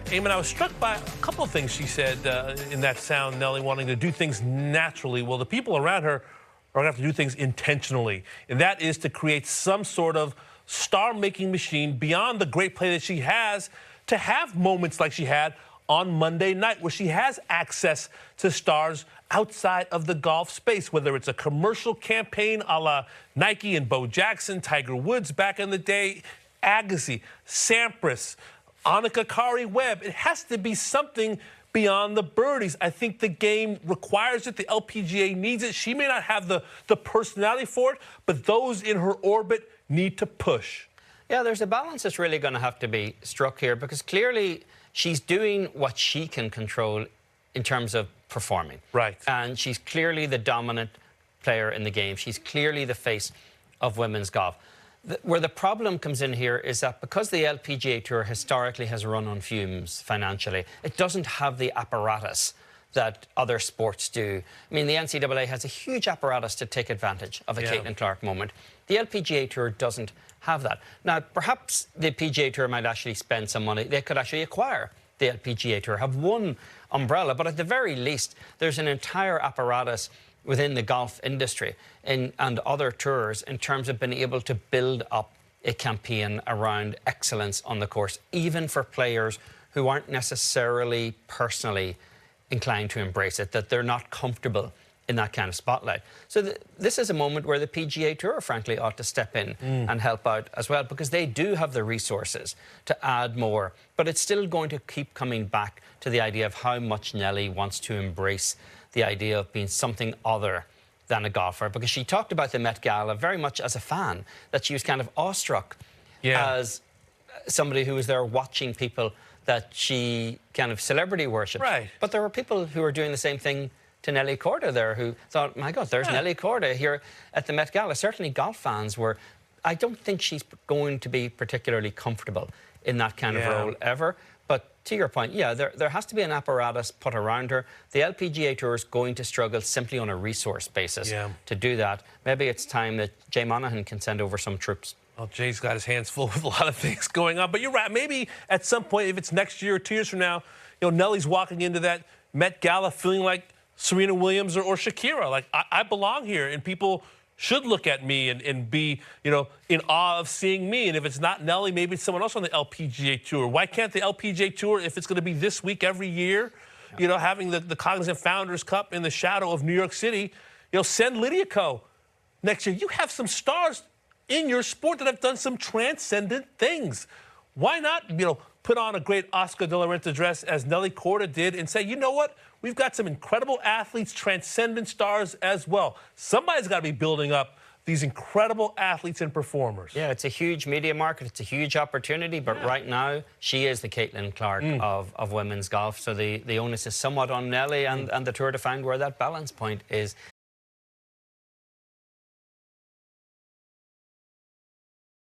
Eamon, I was struck by a couple of things she said in that sound, Nelly, wanting to do things naturally. Well, the people around her are going to have to do things intentionally, and that is to create some sort of star-making machine beyond the great play that she has, to have moments like she had on Monday night where she has access to stars outside of the golf space, whether it's a commercial campaign a la Nike and Bo Jackson, Tiger Woods back in the day, Agassi, Sampras, Annika Kari-Webb. It has to be something beyond the birdies. I think the game requires it. The LPGA needs it. She may not have the personality for it, but those in her orbit need to push. Yeah, there's a balance that's really going to have to be struck here, because clearly she's doing what she can control in terms of performing. Right. And she's clearly the dominant player in the game. She's clearly the face of women's golf. Where the problem comes in here is that because the LPGA Tour historically has run on fumes financially, it doesn't have the apparatus that other sports do. I mean, the NCAA has a huge apparatus to take advantage of a Caitlin Clark moment. The LPGA Tour doesn't have that. Now, perhaps the PGA Tour might actually spend some money. They could actually acquire the LPGA Tour, have one umbrella, but at the very least, there's an entire apparatus within the golf industry and other tours in terms of being able to build up a campaign around excellence on the course, even for players who aren't necessarily personally inclined to embrace it, that they're not comfortable in that kind of spotlight. So this is a moment where the PGA Tour, frankly, ought to step in and help out as well, because they do have the resources to add more. But it's still going to keep coming back to the idea of how much Nelly wants to embrace the idea of being something other than a golfer, because she talked about the Met Gala very much as a fan, that she was kind of awestruck as somebody who was there watching people that she kind of celebrity worshipped. Right. But there were people who were doing the same thing to Nelly Korda there, who thought, my God, there's Nelly Korda here at the Met Gala. Certainly golf fans were. I don't think she's going to be particularly comfortable in that kind of role ever. But to your point, there has to be an apparatus put around her. The LPGA Tour is going to struggle simply on a resource basis to do that. Maybe it's time that Jay Monahan can send over some troops. Well, Jay's got his hands full with a lot of things going on. But you're right. Maybe at some point, if it's next year or 2 years from now, Nelly's walking into that Met Gala feeling like Serena Williams or Shakira. Like, I belong here, and people should look at me and be, in awe of seeing me. And if it's not Nelly, maybe it's someone else on the LPGA Tour. Why can't the LPGA Tour, if it's going to be this week every year, having the Cognizant Founders Cup in the shadow of New York City, send Lydia Ko next year. You have some stars in your sport that have done some transcendent things. Why not, put on a great Oscar de la Renta dress as Nelly Korda did and say, you know what? We've got some incredible athletes, transcendent stars as well. Somebody's got to be building up these incredible athletes and performers. Yeah, it's a huge media market. It's a huge opportunity. But right now, she is the Caitlin Clark of women's golf. So the onus is somewhat on Nelly and the Tour to find where that balance point is.